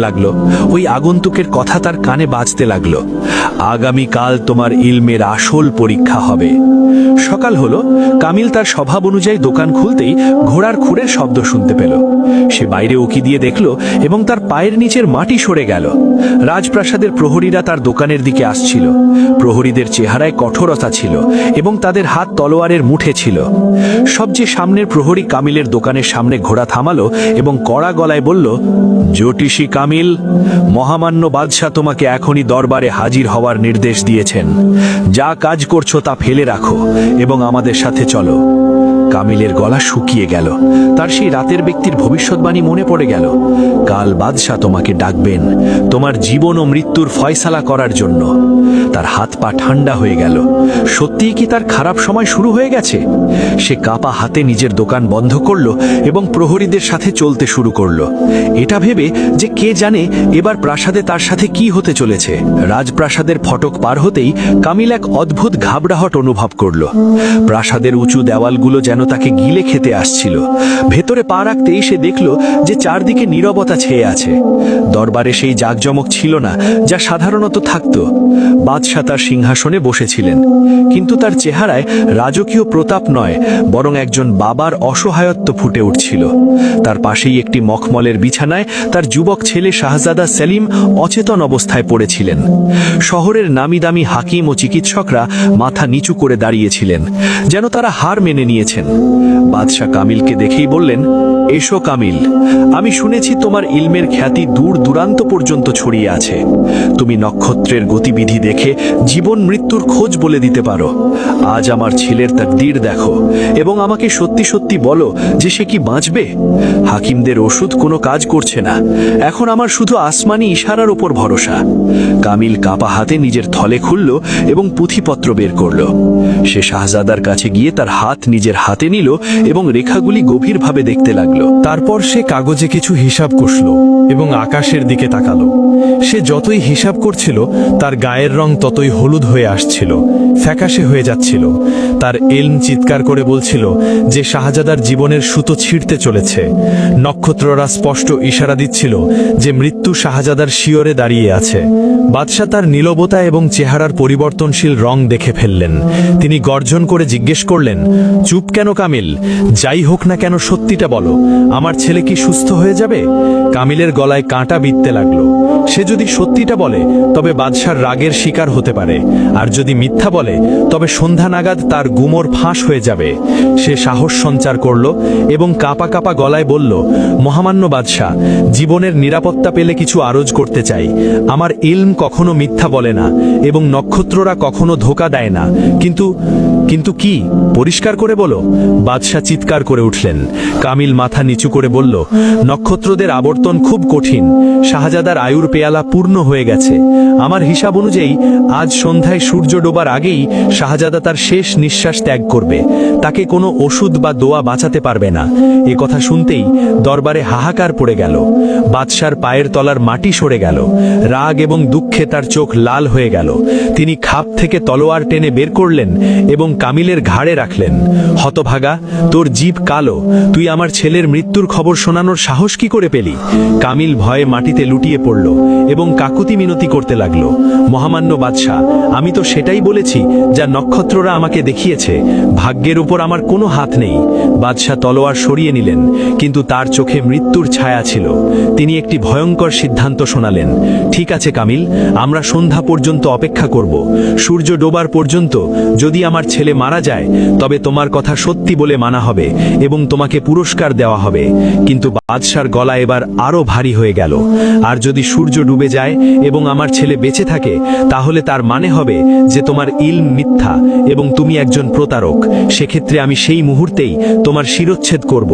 লাগলো। ওই আগন্তুকের কথা তার কানে বাজতে লাগলো, আগামীকাল তোমার ইলমের আসল পরীক্ষা হবে। সকাল হলো। কামিল তার স্বভাব অনুযায়ী দোকান খুলতেই ঘোড়ার খুরের শব্দ শুনতে পেল। সে বাইরে উকি দিয়ে দেখল এবং তার পায়ের নিচের মাটি সরে গেল। রাজপ্রাসাদের প্রহরীরা তার দোকানের দিকে আসছিল। প্রহরীদের চেহারায় কঠোরতা ছিল এবং তাদের হাত তলোয়ারের মুঠে ছিল। সবচেয়ে সামনের প্রহরী কামিলের দোকানের সামনে ঘোড়া থামালো এবং কড়া গলায় বলল, জ্যোতিষী কামিল, মহামান্য বাদশাহ তোমাকে এখনই দরবারে হাজির হওয়ার নির্দেশ দিয়েছেন। যা কাজ করছো তা ফেলে রাখো এবং আমাদের সাথে চলো। কামিলের গলা শুকিয়ে গেল। তার সেই রাতের ব্যক্তির ভবিষ্যৎবাণী মনে পড়ে গেল। কাল বাদশাহ তোমাকে ডাকবেন তোমার জীবন ও মৃত্যুর ফয়সালা করার জন্য। তার হাত পা ঠান্ডা হয়ে গেল। সত্যিই কি তার খারাপ সময় শুরু হয়ে গেছে? সে কাপা হাতে নিজের দোকান বন্ধ করল এবং প্রহরীদের সাথে চলতে শুরু করল, এটা ভেবে যে কে জানে এবার প্রাসাদে তার সাথে কি হতে চলেছে। রাজপ্রাসাদের ফটক পার হতেই কামিল এক অদ্ভুত ঘাবড়াহট অনুভব করল। প্রাসাদের উঁচু দেওয়ালগুলো যেন তাকে গিলে খেতে আসছিল। ভেতরে পা রাখতেই সে দেখল যে চারদিকে নীরবতা ছেয়ে আছে। দরবারে সেই জাঁকজমক ছিল না যা সাধারণত থাকত। বাদশাহ তার সিংহাসনে বসেছিলেন, কিন্তু তার চেহারায় রাজকীয় প্রতাপ নয়, বরং একজন বাবার অসহায়ত্ব ফুটে উঠছিল। তার পাশেই একটি মখমলের বিছানায় তার যুবক ছেলে শাহজাদা সেলিম অচেতন অবস্থায় পড়েছিলেন। শহরের নামি দামি হাকিম ও চিকিৎসকরা মাথা নিচু করে দাঁড়িয়েছিলেন, যেন তারা হার মেনে নিয়েছেন। বাদশাহ কামিলকে দেখেই বললেন, এসো কামিল, আমি শুনেছি তোমার ইলমের খ্যাতি দূর দূরান্ত পর্যন্ত ছড়িয়ে আছে। তুমি নক্ষত্রের গতিবিধি দেখে জীবন মৃত্যুর খোঁজ বলে দিতে পারো। আজ আমার ছেলের তাকদীর দেখো এবং আমাকে সত্যি সত্যি বলো যে সে কি বাঁচবে। হাকিমদের ওষুধ কোনো কাজ করছে না, এখন আমার শুধু আসমানি ইশারার উপর ভরসা। কামিল কাপা হাতে নিজের থলে খুলল এবং পুঁথিপত্র বের করল। সে শাহজাদার কাছে গিয়ে তার হাত নিজের হাতে নিল এবং রেখাগুলি গভীরভাবে দেখতে লাগলো। তারপর সে কাগজে কিছু হিসাব কষল এবং আকাশের দিকে তাকালো। সে যতই হিসাব করছিল তার গায়ের রং ততই হলুদ হয়ে আসছিল, ফ্যাকাশে হয়ে যাচ্ছিল। তার ইলম চিৎকার করে বলছিল যে শাহজাদার জীবনের সুতো ছিঁড়তে চলেছে। নক্ষত্ররা স্পষ্ট ইশারা দিচ্ছিল যে মৃত্যু শাহজাদার শিয়রে দাঁড়িয়ে আছে। বাদশাহ তার নীরবতা এবং চেহারার পরিবর্তনশীল রং দেখে ফেললেন। তিনি গর্জন করে জিজ্ঞেস করলেন, চুপ কেন কামিল? যাই হোক না কেন সত্যিটা বলো, আমার ছেলে কি সুস্থ হয়ে যাবে? কামিলের গলায় কাঁটা বিঁধতে লাগলো। সে যদি সত্যিটা বলে তবে বাদশার রাগের শিকার হতে পারে, আর যদি মিথ্যা বলে তবে সন্ধ্যা নাগাদ তার গুমর ফাঁস হয়ে যাবে। সে সাহস সঞ্চার করল এবং কাঁপা কাঁপা গলায় বলল, মহামান্য বাদশাহ, জীবনের নিরাপত্তা পেলে কিছু আরজ করতে চাই। আমার ইলম কখনো মিথ্যা বলে না এবং নক্ষত্ররা কখনো ধোঁকা দেয় না, কিন্তু কি? পরিষ্কার করে বলো। বাদশাহ চিৎকার করে উঠলেন। কামিল মাথা নিচু করে বলল, নক্ষত্রদের আবর্তন খুব কঠিন। শাহজাদার আয়ুর পেয়ালা পূর্ণ হয়ে গেছে। আমার হিসাব অনুযায়ী আজ সন্ধ্যায় সূর্য ডোবার আগেই শাহজাদা তার শেষ নিঃশ্বাস ত্যাগ করবে। তাকে কোনো ওষুধ বা দোয়া বাঁচাতে পারবে না। এ কথা শুনতেই দরবারে হাহাকার পড়ে গেল। বাদশার পায়ের তলার মাটি সরে গেল। রাগ এবং দুঃখে তার চোখ লাল হয়ে গেল। তিনি খাপ থেকে তলোয়ার টেনে বের করলেন এবং কামিলের ঘাড়ে রাখলেন। হতভাগা, তোর জিভ কালো, তুই আমার ছেলের মৃত্যুর খবর শোনানোর সাহস কি করে পেলি? কামিল ভয়ে মাটিতে লুটিয়ে পড়ল এবং কাকুতি মিনতি করতে লাগলো, মহামান্য বাদশাহ, আমি তো সেটাই বলেছি যা নক্ষত্ররা আমাকে দেখিয়েছে। ভাগ্যের উপর আমার কোনো হাত নেই। বাদশাহ তলোয়ার সরিয়ে নিলেন, কিন্তু তার চোখে মৃত্যুর ছায়া ছিল। তিনি একটি ভয়ঙ্কর সিদ্ধান্ত শোনালেন, ঠিক আছে কামিল, আমরা সন্ধ্যা পর্যন্ত অপেক্ষা করব। সূর্য ডোবার পর্যন্ত যদি আমার ছেলে মারা যায় তবে তোমার কথা সত্যি বলে মানা হবে এবং তোমাকে পুরস্কার দেওয়া হবে। কিন্তু বাদশার গলা এবার আরো ভারী হয়ে গেল। আর যদি সূর্য ডুবে যায় এবং আমার ছেলে বেঁচে থাকে তাহলে তার মানে হবে যে তোমার ইলম মিথ্যা এবং তুমি একজন প্রতারক। সেক্ষেত্রে আমি সেই মুহূর্তেই তোমার শিরচ্ছেদ করব।